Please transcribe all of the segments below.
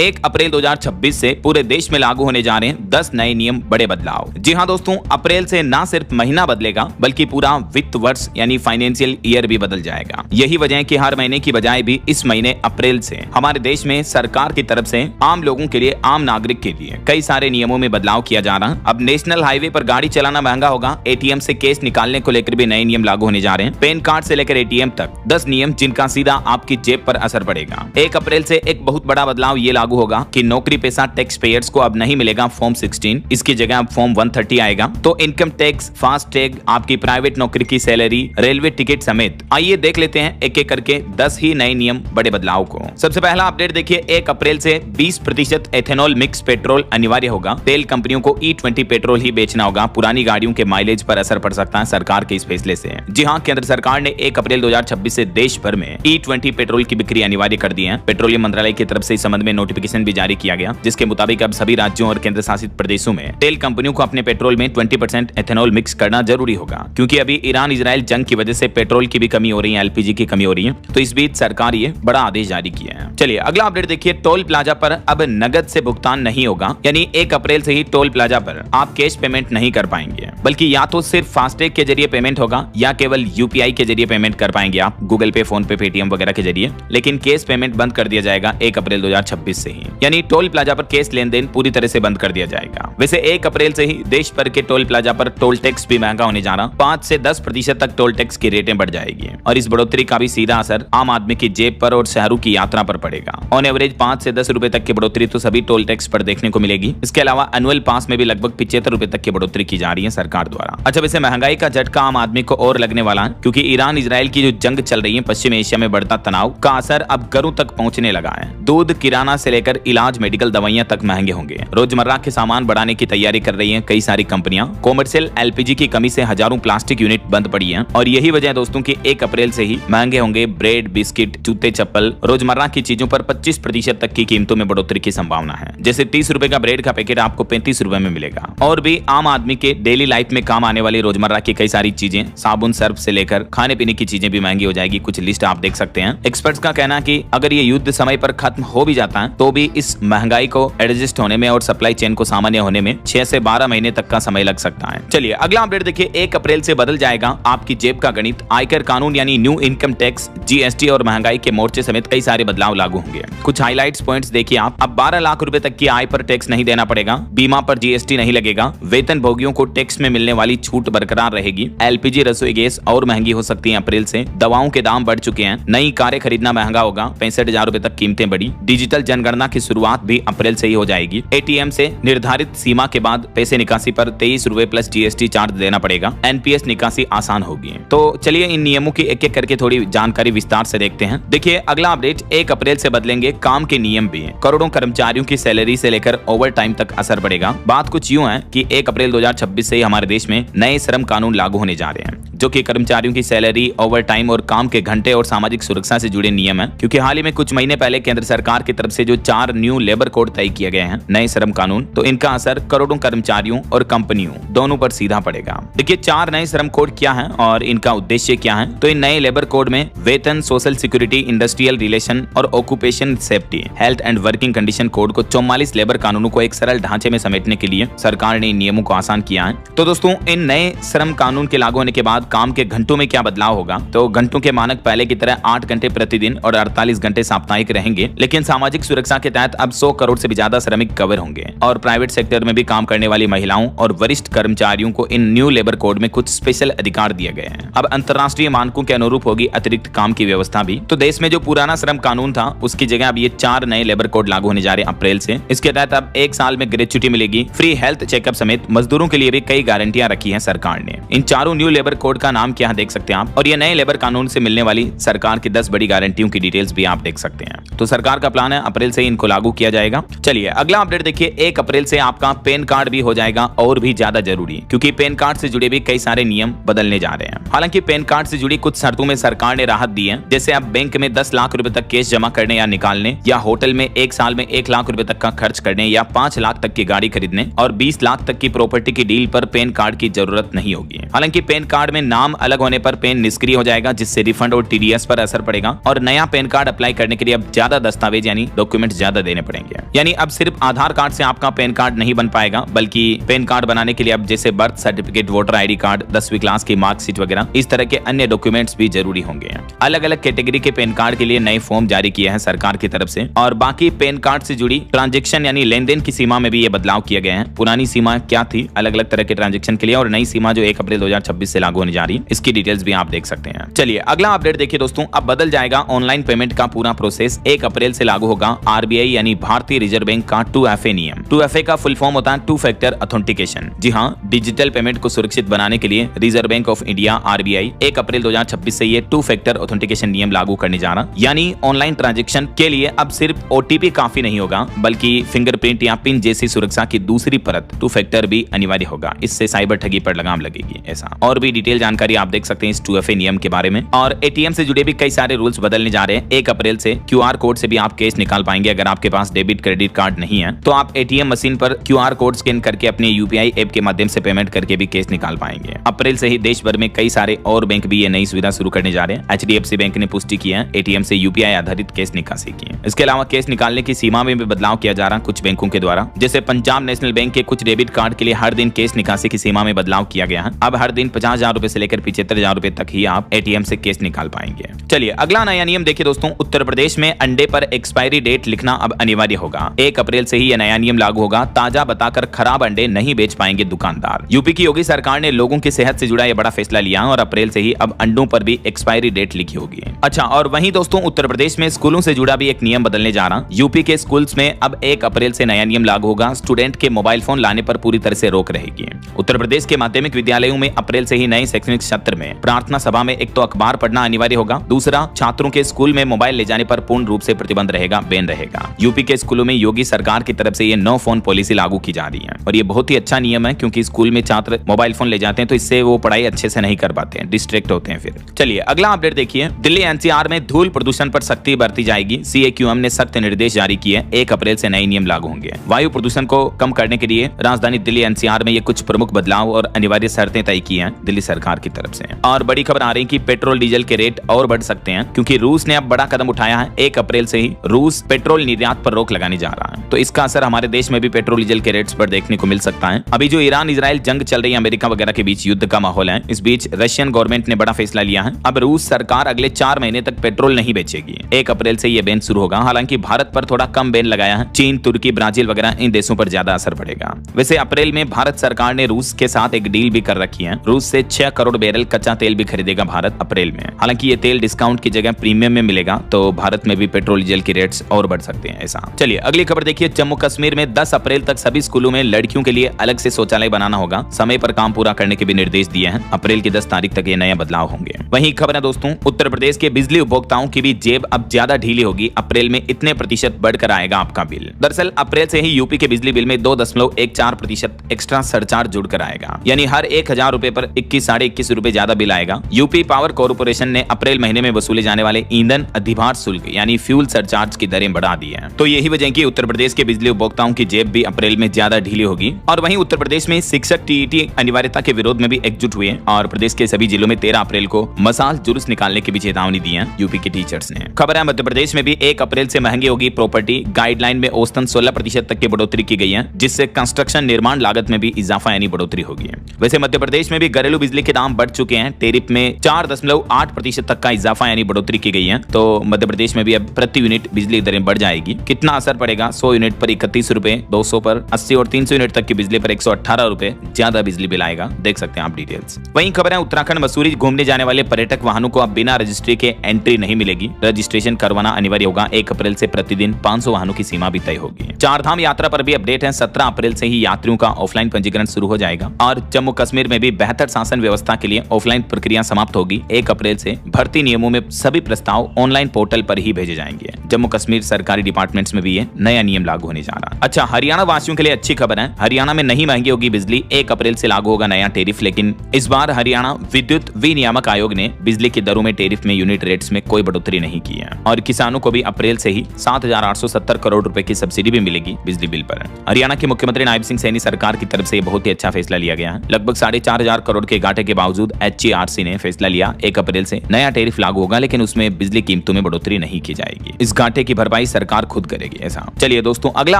1 अप्रैल 2026 से पूरे देश में लागू होने जा रहे हैं 10 नए नियम, बड़े बदलाव। जी हां दोस्तों, अप्रैल से ना सिर्फ महीना बदलेगा बल्कि पूरा वित्त वर्ष यानी फाइनेंशियल ईयर भी बदल जाएगा। यही वजह है कि हर महीने की बजाय भी इस महीने अप्रैल से हमारे देश में सरकार की तरफ से आम लोगों के लिए, आम नागरिक के लिए कई सारे नियमों में बदलाव किया जा रहा है। अब नेशनल हाईवे पर गाड़ी चलाना महंगा होगा, एटीएम से कैश निकालने को लेकर भी नए नियम लागू होने जा रहे हैं। पैन कार्ड से लेकर एटीएम तक 10 नियम जिनका सीधा आपकी जेब पर असर पड़ेगा। 1 अप्रैल से एक बहुत बड़ा बदलाव ये लागू होगा कि नौकरी पेशा टैक्स पेयर्स को अब नहीं मिलेगा फॉर्म 16, इसकी जगह अब फॉर्म 130 आएगा। तो इनकम टैक्स, फास्ट टैग, आपकी प्राइवेट नौकरी की सैलरी, रेलवे टिकट समेत आइए देख लेते हैं एक एक करके 10 ही नए नियम, बड़े बदलाव को। सबसे पहला अपडेट देखिए, 1 अप्रैल से 20% एथेनॉल मिक्स पेट्रोल अनिवार्य होगा। तेल कंपनियों को E20 पेट्रोल ही बेचना होगा। पुरानी गाड़ियों के माइलेज पर असर पड़ सकता है सरकार के इस फैसले से। जी हां, केंद्र सरकार ने 1 अप्रैल 2026 से देश भर में E20 पेट्रोल की बिक्री अनिवार्य कर दी है। पेट्रोलियम मंत्रालय की तरफ से इस संबंध में नोटिफिकेशन भी जारी किया गया, जिसके मुताबिक अब सभी राज्यों और केंद्र शासित प्रदेशों में तेल कंपनियों को अपने पेट्रोल में 20% एथेनॉल मिक्स करना जरूरी होगा, क्योंकि अभी ईरान इजराइल जंग की वजह से पेट्रोल की भी कमी हो रही है, एलपीजी की कमी हो रही है। तो इस बीच सरकार ये बड़ा आदेश जारी किया है। चलिए अगला अपडेट देखिए, टोल प्लाजा पर अब नगद से भुगतान नहीं होगा, यानी 1 अप्रैल से ही टोल प्लाजा पर आप कैश पेमेंट नहीं कर पाएंगे, बल्कि या तो सिर्फ फास्टैग के जरिए पेमेंट होगा या केवल यूपीआई के जरिए पेमेंट कर पाएंगे आप, गूगल पे, फोन पे, पेटीएम वगैरह के जरिए। लेकिन कैश पेमेंट बंद कर दिया जाएगा 1 अप्रैल 2026 से ही, यानी टोल प्लाजा पर कैश लेन देन पूरी तरह से बंद कर दिया जाएगा। वैसे 1 अप्रैल से ही देश भर के टोल प्लाजा पर टोल टैक्स भी महंगा होने जा रहा, 5 से 10% तक टोल टैक्स की रेटें बढ़ जाएगी और इस बढ़ोतरी का भी सीधा असर आम आदमी की जेब पर और शहरों की यात्रा पर पड़ेगा। ऑन एवरेज 5 से 10 रुपए तक की बढ़ोतरी तो सभी टोल टैक्स पर देखने को मिलेगी। इसके अलावा एनुअल पास में भी लगभग 75 रुपए तक की बढ़ोतरी की जा रही है सरकार द्वारा। अच्छा, वैसे महंगाई का झटका आम आदमी को और लगने वाला है, क्योंकि ईरान इजराइल की जो जंग चल रही है, पश्चिम एशिया में बढ़ता तनाव का असर अब घरों तक पहुंचने लगा है। दूध, किराना से लेकर इलाज, मेडिकल दवाइयां तक महंगे होंगे। रोजमर्रा के सामान बढ़ाने की तैयारी कर रही है कई सारी कंपनियां। कॉमर्शियल एलपीजी की कमी से हजारों प्लास्टिक यूनिट बंद पड़ी है और यही वजह है दोस्तों की 1 अप्रैल से ही महंगे होंगे ब्रेड, बिस्किट, जूते, चप्पल, रोजमर्रा की चीजों पर 25% तक की कीमतों में बढ़ोतरी की संभावना है। जैसे 30 रुपए का ब्रेड का पैकेट आपको 35 रुपए में मिलेगा। और भी आम आदमी के डेली लाइफ में काम आने वाली रोजमर्रा की कई सारी चीजें, साबुन, सर्फ से लेकर खाने पीने की चीजें भी महंगी हो जाएगी। कुछ लिस्ट आप देख सकते हैं। एक्सपर्ट्स का कहना है कि अगर ये युद्ध समय पर खत्म हो भी जाता है तो भी इस महंगाई को एडजस्ट होने में और सप्लाई चेन को सामान्य होने में 6 से 12 महीने तक का समय लग सकता है। चलिए अगला अपडेट देखिए, 1 अप्रैल से बदल जाएगा आपकी जेब का गणित। आयकर कानून यानी न्यू इनकम टैक्स, जीएसटी और महंगाई के मोर्चे समेत कई सारे बदलाव लागू होंगे। कुछ हाइलाइट्स पॉइंट्स देखिए आप। अब 12 लाख रुपए तक की आय पर टैक्स नहीं देना पड़ेगा, बीमा पर जीएसटी नहीं लगेगा, वेतन भोगियों को टैक्स में मिलने वाली छूट बरकरार रहेगी। एलपीजी, रसोई गैस और महंगी हो सकती है अप्रैल से। दवाओं के दाम बढ़ चुके हैं, नई कारें खरीदना महंगा होगा, 65,000 रुपए तक कीमतें बढ़ी। डिजिटल जनगणना की शुरुआत भी अप्रैल से ही हो जाएगी। एटीएम से निर्धारित सीमा के बाद पैसे निकासी पर 23 रुपए प्लस जीएसटी चार्ज देना पड़ेगा। एनपीएस निकासी आसान होगी। तो चलिए इन नियमों की एक एक करके थोड़ी जानकारी विस्तार से देखते हैं। देखिए अगला अपडेट, 1 अप्रैल से बदलेंगे काम के नियम भी। करोड़ों कर्मचारियों की सैलरी से लेकर ओवर टाइम तक असर पड़ेगा। बात कुछ यूं है कि 1 अप्रैल 2026 से ही हमारे देश में नए श्रम कानून लागू होने जा रहे हैं, जो कि कर्मचारियों की सैलरी, ओवर टाइम और काम के घंटे और सामाजिक सुरक्षा से जुड़े नियम है। क्योंकि हाल ही में कुछ महीने पहले केंद्र सरकार की तरफ से जो 4 न्यू लेबर कोड तय किए गए हैं, नए श्रम कानून, तो इनका असर करोड़ों कर्मचारियों और कंपनियों दोनों पर सीधा पड़ेगा। देखिए 4 नए श्रम कोड क्या है और इनका उद्देश्य क्या है। तो इन नए लेबर कोड में वेतन, सोशल सिक्योरिटी, इंडस्ट्रियल रिलेशन और occupation safety, health and working condition code को 44 लेबर कानूनों को एक सरल ढांचे में समेटने के लिए सरकार ने इन नियमों को आसान किया है। तो दोस्तों इन नए श्रम कानून के लागू होने के बाद काम के घंटों में क्या बदलाव होगा। तो घंटों के मानक पहले की तरह 8 घंटे प्रतिदिन और 48 घंटे साप्ताहिक रहेंगे, लेकिन सामाजिक सुरक्षा के तहत अब 100 करोड़ से भी ज्यादा श्रमिक कवर होंगे। और प्राइवेट सेक्टर में भी काम करने वाली महिलाओं और वरिष्ठ कर्मचारियों को इन न्यू लेबर कोड में कुछ स्पेशल अधिकार दिए गए हैं। अब अंतर्राष्ट्रीय मानकों के अनुरूप होगी अतिरिक्त काम की व्यवस्था भी। तो देश में जो पुराना श्रम कानून था उसकी जगह अब ये 4 नए लेबर कोड लागू होने जा रहे हैं अप्रैल से। इसके तहत अब 1 साल में ग्रेच्युटी मिलेगी, फ्री हेल्थ चेकअप समेत मजदूरों के लिए भी कई गारंटियां रखी है सरकार ने। इन चारों न्यू लेबर कोड का नाम क्या है देख सकते हैं आप, और ये नए लेबर कानून से मिलने वाली सरकार की 10 बड़ी गारंटियों की डिटेल्स भी आप देख सकते हैं। तो सरकार का प्लान है अप्रैल से ही इनको लागू किया जाएगा। चलिए अगला अपडेट देखिए, 1 अप्रैल से आपका पैन कार्ड भी हो जाएगा और भी ज्यादा जरूरी, क्योंकि पैन कार्ड से जुड़े भी कई सारे नियम बदलने जा रहे हैं। हालांकि पैन कार्ड से जुड़ी कुछ शर्तों में सरकार ने राहत दी है, जैसे अब बैंक में 10 लाख रुपए तक कैश जमा करने या निकालने, या होटल में 1 साल में 1 लाख रुपए तक का खर्च करने, या 5 लाख तक की गाड़ी खरीदने और 20 लाख तक की प्रॉपर्टी की डील पर पैन कार्ड की जरूरत नहीं होगी। हालांकि पैन कार्ड में नाम अलग होने पर पैन निष्क्रिय हो जाएगा, जिससे रिफंड और टीडीएस पर असर पड़ेगा। और नया पैन कार्ड अप्लाई करने के लिए अब ज्यादा दस्तावेज यानी डॉक्यूमेंट डॉक्यूमेंट ज्यादा देने पड़ेंगे। यानी अब सिर्फ आधार कार्ड से आपका पैन कार्ड नहीं बन पाएगा, बल्कि पैन कार्ड बनाने के लिए अब जैसे birth certificate, voter ID card, 10वीं क्लास की मार्कशीट वगैरह इस तरह के अन्य डॉक्यूमेंट्स भी जरूरी होंगे। अलग अलग कैटेगरी के पैन कार्ड के लिए नए फॉर्म जारी किए हैं सरकार की तरफ से। और बाकी पैन कार्ड से जुड़ी ट्रांजैक्शन यानी लेन देन की सीमा में भी ये बदलाव किए गए हैं। पुरानी सीमा क्या थी अलग अलग तरह के ट्रांजैक्शन के लिए, और नई सीमा जो 1 अप्रैल 2026 से लागू होने जा रही है, इसकी डिटेल्स भी आप देख सकते हैं। चलिए अगला अपडेट देखिए दोस्तों, अब बदल जाएगा ऑनलाइन पेमेंट का पूरा प्रोसेस। 1 अप्रैल से लागू होगा आरबीआई यानी भारतीय रिजर्व बैंक का 2FA नियम। 2FA का फुल फॉर्म होता है 2 फैक्टर ऑथेंटिकेशन। जी हाँ, डिजिटल पेमेंट को सुरक्षित बनाने के लिए reserve bank of India RBI 1 अप्रैल 2026 से ये 2 फैक्टर ऑथेंटिकेशन नियम लागू करने जा रहा। यानी ऑनलाइन ट्रांजैक्शन के लिए अब सिर्फ ओटीपी काफी नहीं होगा, बल्कि फिंगरप्रिंट या पिन जैसी सुरक्षा की दूसरी परत 2 फैक्टर भी अनिवार्य होगा। इससे साइबर ठगी पर लगाम लगेगी। ऐसा और भी डिटेल जानकारी आप देख सकते हैं इस 2FA नियम के बारे में। और एटीएम से जुड़े भी कई सारे रूल्स बदलने जा रहे हैं। 1 अप्रैल से QR कोड से भी आप कैश निकाल पाएंगे। अगर आपके पास डेबिट क्रेडिट कार्ड नहीं है तो आप एटीएम मशीन पर QR कोड स्कैन करके अपने UPI ऐप के माध्यम से पेमेंट करके भी कैश निकाल पाएंगे। अप्रैल से ही देश भर में कई सारे और बैंक भी ये नई सुविधा शुरू करने जा रहे हैं। HDFC बैंक ने पुष्टि की है एटीएम से UPI आधारित कैश निकासी की। इसके अलावा कैश निकालने की सीमा में भी बदलाव किया जा रहा है कुछ बैंकों के द्वारा। जैसे पंजाब नेशनल बैंक के कुछ डेबिट कार्ड के लिए हर दिन कैश निकासी की सीमा में बदलाव किया गया है। अब हर दिन 50,000 रुपए से लेकर 75,000 रुपए तक ही आप एटीएम से कैश निकाल पाएंगे। चलिए अगला नया नियम देखिए दोस्तों, उत्तर प्रदेश में अंडे पर एक्सपायरी डेट लिखना अब अनिवार्य होगा। 1 अप्रैल से ही यह नया नियम लागू होगा। ताजा बताकर खराब अंडे नहीं बेच पाएंगे दुकानदार। यूपी की योगी सरकार ने लोगों की सेहत से जुड़ा यह बड़ा फैसला लिया और अप्रैल से ही अब अंडों पर भी एक्सपायरी डेट लिखी होगी। अच्छा, और वहीं दोस्तों उत्तर प्रदेश में स्कूलों से जुड़ा भी एक नियम बदलने जा रहा। यूपी के स्कूल्स में अब 1 अप्रैल से नया नियम लागू होगा। स्टूडेंट के मोबाइल फोन लाने पर पूरी तरह से रोक रहेगी। उत्तर प्रदेश के माध्यमिक विद्यालयों में अप्रैल से ही नए शैक्षणिक सत्र में प्रार्थना सभा में एक तो अखबार पढ़ना अनिवार्य होगा, दूसरा छात्रों के स्कूल में मोबाइल ले जाने पर पूर्ण रूप से प्रतिबंध रहेगा, बैन रहेगा। यूपी के स्कूलों में योगी सरकार की तरफ से ये नो फोन पॉलिसी लागू की जा रही है और ये बहुत ही अच्छा नियम है, क्योंकि स्कूल में छात्र मोबाइल फोन ले जाते हैं तो इससे वो पढ़ाई अच्छे से नहीं कर पाते हैं, डिस्ट्रैक्ट होते हैं फिर। चलिए अगला अपडेट देखिए, दिल्ली NCR में धूल प्रदूषण पर सख्ती बरती जाएगी। CAQM ने सख्त निर्देश जारी किए। 1 अप्रैल से नए नियम लागू होंगे। वायु प्रदूषण को कम करने के लिए राजधानी दिल्ली NCR में ये कुछ प्रमुख बदलाव और अनिवार्य शर्तें तय की हैं दिल्ली सरकार की तरफ से। और बड़ी खबर आ रही है कि पेट्रोल डीजल के रेट और बढ़ सकते हैं, क्योंकि रूस ने अब बड़ा कदम उठाया है। 1 अप्रैल से ही रूस पेट्रोल निर्यात पर रोक लगाने जा रहा है, तो इसका असर हमारे देश में भी पेट्रोल डीजल के रेट्स पर देखने को मिल सकता है। अभी जो ईरान इजराइल जंग चल रही है, अमेरिका वगैरह के बीच युद्ध का माहौल है, इस बीच रशियन गवर्नमेंट ने बड़ा फैसला लिया है। अब रूस सरकार अगले 4 महीने तक पेट्रोल नहीं बेचेगी। 1 अप्रैल से यह बैन शुरू होगा। हालांकि भारत पर थोड़ा कम बैन लगाया है। चीन, तुर्की, ब्राजील वगैरह इन देशों पर ज्यादा असर पड़ेगा। वैसे अप्रैल में भारत सरकार ने रूस के साथ एक डील भी कर रखी है। रूस से 6 करोड़ बैरल कच्चा तेल भी खरीदेगा भारत अप्रैल में। हालांकि ये तेल डिस्काउंट की जगह प्रीमियम में मिलेगा, तो भारत में भी पेट्रोल डीजल की रेट्स और बढ़ सकते हैं। ऐसा चलिए अगली खबर देखिए, जम्मू कश्मीर में 10 अप्रैल तक सभी स्कूलों में लड़कियों के लिए अलग से शौचालय बनाना होगा। समय पर काम पूरा करने के भी निर्देश दिए हैं। अप्रैल की 10 तारीख तक ये नया बदलाव होंगे। वहीं खबर है दोस्तों, उत्तर प्रदेश के बिजली उपभोक्ताओं की भी जेब अब ज्यादा ढीली होगी। अप्रैल में इतने प्रतिशत बढ़कर आएगा आपका बिल। दरअसल अप्रैल से ही यूपी के बिजली बिल में 2.14% एक्स्ट्रा सरचार्ज जुड़कर आएगा। यानी हर 1,000 रुपए पर 21 साढ़े 21 रुपए ज्यादा बिल आएगा। यूपी पावर कॉर्पोरेशन ने अप्रैल महीने में वसूले जाने वाले ईंधन अधिभार शुल्क यानी फ्यूल सरचार्ज की दरें बढ़ा दी है। तो यही वजह कि उत्तर प्रदेश के बिजली उपभोक्ताओं की जेब भी अप्रैल में ज्यादा ढीली होगी। और वहीं उत्तर प्रदेश में शिक्षक TET अनिवार्यता के विरोध में भी एकजुट हुए और प्रदेश के सभी जिलों में 13 अप्रैल को मसाल जुलूस निकालने की भी चेतावनी दी है यूपी के टीचर्स ने। खबर है मध्य प्रदेश में भी 1 अप्रैल से महंगी होगी प्रॉपर्टी। गाइडलाइन में औसतन 16% तक की बढ़ोतरी की गई है, जिससे कंस्ट्रक्शन निर्माण लागत में भी इजाफा यानी बढ़ोतरी होगी। वैसे मध्य प्रदेश में भी घरेलू बिजली के दाम बढ़ चुके हैं। टेरिफ में 4.8% तक का इजाफा यानी बढ़ोतरी की गई है। तो मध्य प्रदेश में भी अब प्रति यूनिट बिजली दरें बढ़ जाएगी। कितना असर पड़ेगा? 100 यूनिट पर 31 रुपए, 200 पर 80 और 300 यूनिट तक की बिजली पर 118 रुपए ज्यादा बिजली बिल आएगा। देख सकते हैं आप डिटेल्स। वहीं खबर है उत्तराखंड मसूरी घूमने जाने वाले पर्यटक वाहनों को अब बिना रजिस्ट्री के एंट्री नहीं मिलेगी। रजिस्ट्रेशन करवाना अनिवार्य होगा। 1 अप्रैल से प्रतिदिन 500 वाहनों की सीमा भी तय होगी। 4 धाम यात्रा पर भी अपडेट है। 17 अप्रैल से ही यात्रियों का ऑफलाइन पंजीकरण शुरू हो जाएगा। और जम्मू कश्मीर में भी बेहतर शासन व्यवस्था के लिए ऑफलाइन प्रक्रिया समाप्त होगी। 1 अप्रैल से भर्ती नियमों में सभी प्रस्ताव ऑनलाइन पोर्टल पर ही भेजे जाएंगे। जम्मू कश्मीर सरकारी डिपार्टमेंट्स में भी ये नया नियम लागू होने जा रहा है। अच्छा, हरियाणा वासियों के लिए अच्छी खबर है। हरियाणा में नहीं महंगी होगी बिजली। 1 अप्रैल से लागू होगा नया टेरिफ। लेकिन इस बार हरियाणा विद्युत विनियामक आयोग ने बिजली की दरों में टेरिफ में यूनिट रेट्स में कोई बढ़ोतरी नहीं की है। और किसानों को भी अप्रैल से ही 7,870 करोड़ रुपए की सब्सिडी भी मिलेगी बिजली बिल पर। हरियाणा के मुख्यमंत्री नायब सिंह सैनी सरकार की तरफ से बहुत ही अच्छा फैसला लिया गया है। लगभग 4,500 करोड़ के घाटे के बावजूद HERC ने फैसला लिया 1 अप्रैल से नया टेरिफ लागू होगा, लेकिन उसमें बिजली कीमतों में बढ़ोतरी नहीं की जाएगी। इस घाटे की भरपाई सरकार खुद करेगी ऐसा। चलिए दोस्तों, अगला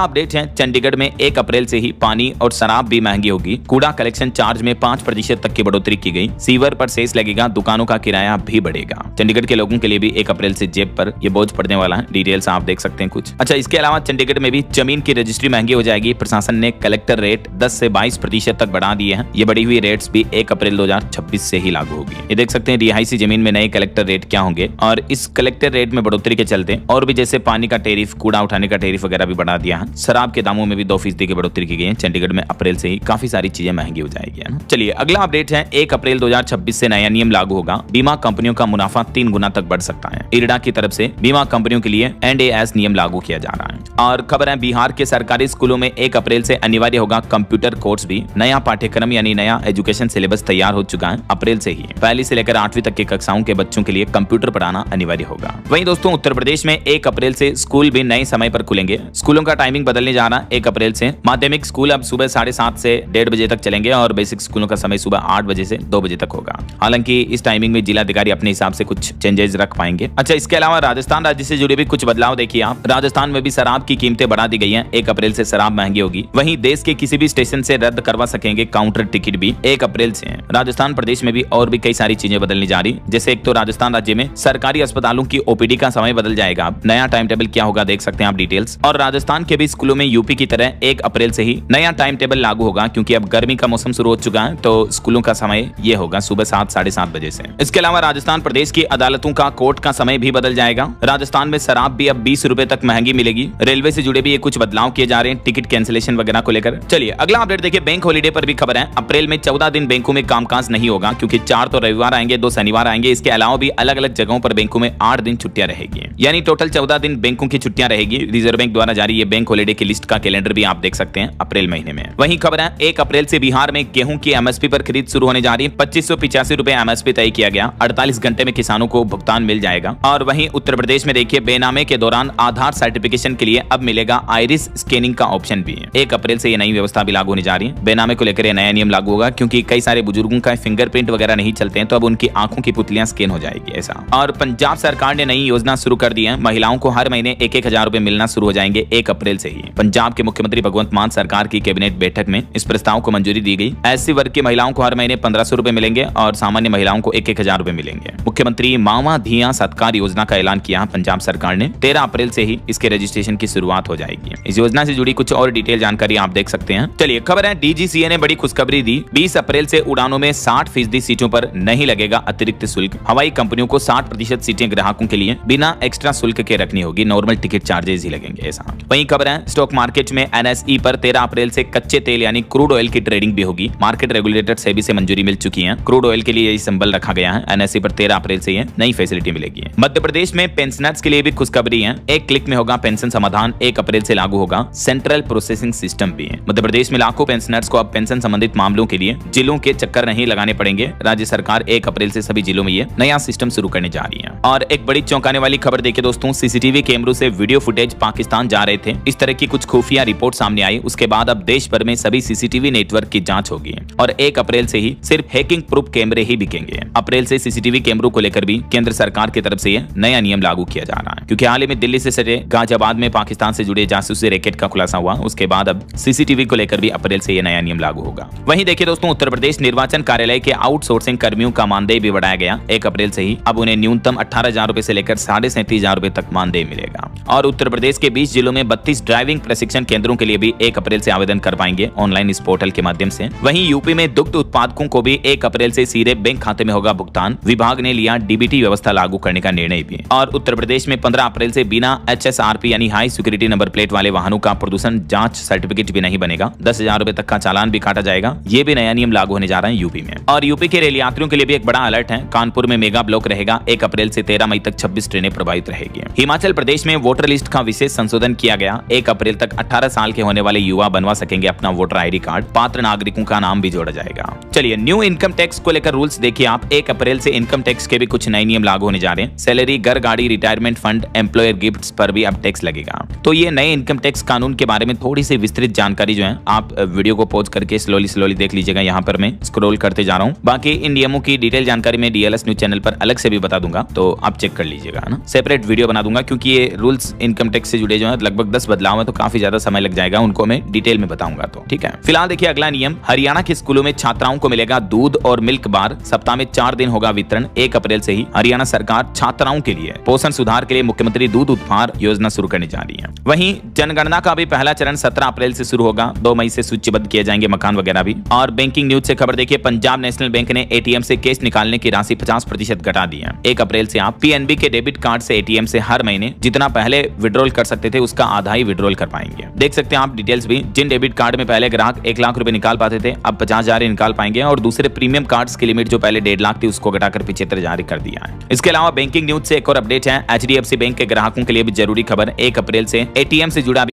अपडेट है चंडीगढ़ में 1 अप्रैल से ही पानी और शराब भी महंगी होगी। कूड़ा कलेक्शन चार्ज में 5% तक की बढ़ोतरी की गई। सीवर पर सेस लगेगा, दुकानों का किराया भी बढ़ेगा। चंडीगढ़ के लोगों के लिए भी 1 अप्रैल से जेब पर ये बोझ पड़ने वाला है। डिटेल्स आप देख सकते हैं कुछ। अच्छा, इसके अलावा चंडीगढ़ में भी जमीन की रजिस्ट्री महंगी हो जाएगी। प्रशासन ने कलेक्टर रेट 10 से 22% तक बढ़ा दिए हैं। ये बढ़ी हुई रेट्स भी 1 अप्रैल 2026 से ही लागू होगी। ये देख सकते हैं रिहायशी जमीन में नए कलेक्टर रेट क्या होंगे, और इस कलेक्टर रेट में बढ़ोतरी के चलते और भी जैसे पानी का टेरिफ, कूड़ा उठाने का टेरिफ वगैरह भी बढ़ा दिया है। शराब के दामों में भी 2% की बढ़ोतरी की गई है। चंडीगढ़ में अप्रैल से ही काफी सारी चीजें महंगी हो जाएगी, है ना। चलिए अगला अपडेट है 1 अप्रैल 2026 से नया नियम लागू होगा। बीमा कंपनियों का मुनाफा 3 गुना तक बढ़ सकता है। इरडा की तरफ से बीमा कंपनियों के लिए NAS नियम लागू किया जा रहा है। और खबर है बिहार के सरकारी स्कूलों में 1 अप्रैल से अनिवार्य होगा कंप्यूटर कोर्स भी। नया पाठ्यक्रम यानी नया एजुकेशन सिलेबस तैयार हो चुका है। अप्रैल से ही 1 से लेकर 8वीं तक की कक्षाओं के बच्चों के लिए कंप्यूटर पढ़ाना अनिवार्य होगा। वहीं दोस्तों उत्तर प्रदेश में 1 अप्रैल से स्कूल भी नए समय पर खुलेंगे। स्कूलों का टाइमिंग बदलने जा रहा है 1 अप्रैल से। माध्यमिक स्कूल अब सुबह 7:30 से 1:30 बजे तक चलेंगे और बेसिक स्कूलों का समय सुबह 8 बजे से 2 बजे तक होगा। हालांकि इस टाइमिंग में जिलाधिकारी अपने हिसाब से कुछ चेंजेस रख पाएंगे। अच्छा, इसके अलावा राजस्थान राज्य से जुड़े भी कुछ बदलाव देखिए आप। राजस्थान में भी शराब की कीमतें बढ़ा दी गई हैं। 1 अप्रैल से शराब महंगी होगी। वहीं देश के किसी भी स्टेशन से रद्द करवा सकेंगे काउंटर टिकट भी 1 अप्रैल से। राजस्थान प्रदेश में भी और भी कई सारी चीजें बदलनी जा रही। जैसे एक तो राजस्थान राज्य में सरकारी अस्पतालों की OPD का समय बदल जाएगा। नया टाइम टेबल क्या होगा देख सकते हैं आप डिटेल्स। और राजस्थान के भी स्कूलों में यूपी की तरह 1 अप्रैल से ही नया टाइम टेबल लागू होगा, क्योंकि अब गर्मी का मौसम शुरू हो चुका है तो स्कूलों का समय ये होगा सुबह 7 साढ़े 7 बजे से। इसके अलावा राजस्थान प्रदेश की अदालतों का कोर्ट का समय भी बदल जाएगा। राजस्थान में शराब भी अब 20 रुपए तक महंगी मिलेगी। रेलवे से जुड़े भी ये कुछ बदलाव किए जा रहे हैं टिकट कैंसिलेशन वगैरह को लेकर। चलिए अगला अपडेट देखिए, बैंक हॉलीडे पर भी खबर है। अप्रैल में 14 दिन बैंकों में कामकाज नहीं होगा, क्योंकि 4 तो रविवार आएंगे, 2 शनिवार आएंगे। इसके अलावा भी अलग अलग जगहों पर बैंकों में 8 दिन छुट्टियां रहेगी, यानी टोटल 14 दिन बैंकों की छुट्टियां रहेगी। रिजर्व बैंक द्वारा जारी ये बैंक हॉलीडे की लिस्ट का कैलेंडर भी आप देख सकते हैं अप्रैल महीने में। वहीं खबर है 1 अप्रैल से बिहार में गेहूं की MSP पर खरीद शुरू होने जा रही है। 2585 रुपए MSP तय किया गया। 48 घंटे में किसानों को भुगतान मिल जाएगा। और वहीं उत्तर प्रदेश में देखिए बेनामे के दौरान आधार सर्टिफिकेशन के लिए अब मिलेगा आइरिस स्कैनिंग का ऑप्शन भी है। 1 अप्रैल से ये नई व्यवस्था भी लागू होने जा रही है। बेनामे को लेकर नया नियम लागू होगा, क्योंकि कई सारे बुजुर्गों का फिंगरप्रिंट वगैरह नहीं चलते हैं, तो अब उनकी आंखों की पुतलियां स्कैन हो जाएगी ऐसा। और पंजाब सरकार ने नई योजना शुरू कर दी है। महिलाओं को हर महीने 1-1 हजार रुपए मिलना शुरू हो जाएंगे 1 अप्रैल से ही। पंजाब के मुख्यमंत्री भगवंत मान सरकार की कैबिनेट बैठक में इस प्रस्ताव को मंजूरी दी गई। SC वर्ग की महिलाओं को हर महीने 1500 रुपए मिलेंगे और सामान्य महिलाओं को 1-1 हजार रुपए मिलेंगे। मुख्यमंत्री मावा धिया सत्कार योजना का ऐलान किया पंजाब सरकार ने। 13 अप्रैल से ही इसके रजिस्ट्रेशन की शुरुआत हो जाएगी। इस योजना से जुड़ी कुछ और डिटेल जानकारी आप देख सकते हैं। चलिए खबर है DGCA ने बड़ी खुशखबरी दी। 20 अप्रैल से उड़ानों में 60% सीटों पर नहीं लगेगा अतिरिक्त शुल्क। हवाई कंपनियों को 60% सीटें ग्राहकों के लिए बिना एक्स्ट्रा शुल्क के रखनी होगी। नॉर्मल टिकट चार्जेस ही लगेंगे ऐसा। वहीं खबर है स्टॉक मार्केट में NSE पर 13 अप्रैल से कच्चे तेल यानी क्रूड ऑयल की ट्रेडिंग भी होगी। मार्केट रेगुलेटर सेबी से मंजूरी मिल चुकी है। क्रूड ऑयल के लिए यही सिंबल रखा गया है। NSE पर 13 अप्रैल से ये नई फैसिलिटी मिलेगी। मध्य प्रदेश में पेंशनर्स के लिए भी खुशखबरी है। 1 क्लिक में होगा पेंशन समाधान। 1 अप्रैल से लागू होगा सेंट्रल प्रोसेसिंग सिस्टम भी है। मध्य प्रदेश में लाखों पेंशनर्स को अब पेंशन संबंधित मामलों के लिए जिलों के चक्कर नहीं लगाने पड़ेंगे। राज्य सरकार 1 अप्रैल से सभी जिलों में ये नया सिस्टम शुरू करने जा रही है। और एक बड़ी चौंकाने वाली खबर देखिए दोस्तों, CCTV कैमरों से वीडियो फुटेज पाकिस्तान जा रहे थे। इस तरह की कुछ खुफिया रिपोर्ट सामने आई। उसके बाद अब देश भर में सभी CCTV नेटवर्क की जांच होगी और 1 अप्रैल से ही सिर्फ हैकिंग प्रूफ कैमरे ही बिकेंगे। अप्रैल से CCTV कैमरों को लेकर भी केंद्र सरकार की तरफ से ये नया नियम लागू किया जा रहा है, क्योंकि हाल ही में दिल्ली से सटे गाजियाबाद में पाकिस्तान से जुड़े जासूसी रैकेट का खुलासा हुआ। उसके बाद अब CCTV को लेकर भी अप्रैल से ये नया नियम लागू होगा। वहीं देखिए दोस्तों, उत्तर प्रदेश निर्वाचन कार्यालय के आउटसोर्सिंग कर्मियों का मानदेय भी बढ़ाया गया 1 अप्रैल से ही। अब उन्हें न्यूनतम 18,000 रुपए से लेकर 37,500 रुपए तक मानदेय मिलेगा। और उत्तर प्रदेश के 20 जिलों में 32 ड्राइविंग प्रशिक्षण केंद्रों के लिए भी 1 अप्रैल से आवेदन कर पाएंगे ऑनलाइन इस पोर्टल के माध्यम से। वहीं यूपी में दुग्ध उत्पादकों को भी 1 अप्रैल से सीधे बैंक खाते में होगा भुगतान। विभाग ने लिया DBT व्यवस्था लागू करने का निर्णय भी। और उत्तर प्रदेश में 15 अप्रैल से बिना HSRP यानी हाई सिक्योरिटी नंबर प्लेट वाले वाहनों का प्रदूषण जांच सर्टिफिकेट भी नहीं बनेगा। 10,000 रुपए तक का चालान भी काटा जाएगा। ये भी नया नियम लागू होने जा रहा है यूपी में। और यूपी के रेल यात्रियों के लिए भी एक बड़ा अलर्ट है। कानपुर में मेगा ब्लॉक रहेगा। 1 अप्रैल से 13 मई तक 26 ट्रेनें प्रभावित रहेगी। हिमाचल प्रदेश में वोटर लिस्ट का विशेष संशोधन किया गया। 1 अप्रैल तक 18 साल के होने वाले युवा बनवा सकेंगे अपना वोटर ID कार्ड। पात्र नागरिकों का नाम भी जोड़ा जाएगा। चलिए न्यू इनकम टैक्स को लेकर रूल्स देखिए आप। 1 अप्रैल से इनकम टैक्स के भी कुछ नए नियम लागू होने जा रहे हैं। सैलरी, घर, गाड़ी, रिटायरमेंट फंड, एम्प्लॉयर गिफ्ट्स पर भी अब टैक्स लगेगा। तो ये नए इनकम टैक्स कानून के बारे में थोड़ी सी विस्तृत जानकारी जो है आप वीडियो को पॉज करके स्लोली देख लीजिएगा। यहाँ पर मैं स्क्रॉल करते जा रहा हूँ। बाकी इन नियमों की डिटेल जानकारी मैं DLS न्यूज चैनल पर अलग से भी बता दूंगा, तो आप चेक कर लीजिएगा ना। सेपरेट वीडियो बना दूंगा, क्योंकि ये रूल्स इनकम टैक्स से जुड़े जो है लगभग 10 बदलाव है, तो काफी ज्यादा समय लग जाएगा, उनको मैं डिटेल में बताऊंगा। तो ठीक है, फिलहाल देखिए अगला नियम, हरियाणा के स्कूलों में छात्राओं को मिलेगा दूध और मिल्क बार, सप्ताह में 4 दिन होगा वितरण। 1 अप्रैल से ही हरियाणा सरकार छात्राओं के लिए पोषण सुधार के लिए मुख्यमंत्री दूध उपहार योजना शुरू करने जा रही है। वहीं जनगणना का भी पहला चरण 17 अप्रैल से शुरू होगा। 2 मई से सूचीबद्ध किए जाएंगे मकान वगैरह भी। और बैंकिंग न्यूज से खबर देखिए, पंजाब नेशनल बैंक ने एटीएम से कैश निकालने की राशि 50% घटा दी है। 1 अप्रैल से आप पीएनबी के डेबिट कार्ड से एटीएम से हर महीने जितना पहले विड्रॉल कर सकते थे उसका आधा ही विड्रॉल कर पाएंगे। देख सकते हैं आप डिटेल्स भी, जिन डेबिट कार्ड में पहले ग्राहक 1 लाख रुपए निकाल पाते थे अब 50,000 निकाल पाएंगे, और दूसरे प्रीमियम कार्ड्स की लिमिट जो पहले 1.5 लाख थी उसको घटाकर 75,000 कर दिया है। इसके अलावा बैंकिंग न्यूज से एक और अपडेट है, एचडीएफसी बैंक के ग्राहकों के लिए भी जरूरी खबर, 1 अप्रैल से एटीएम से जुड़ा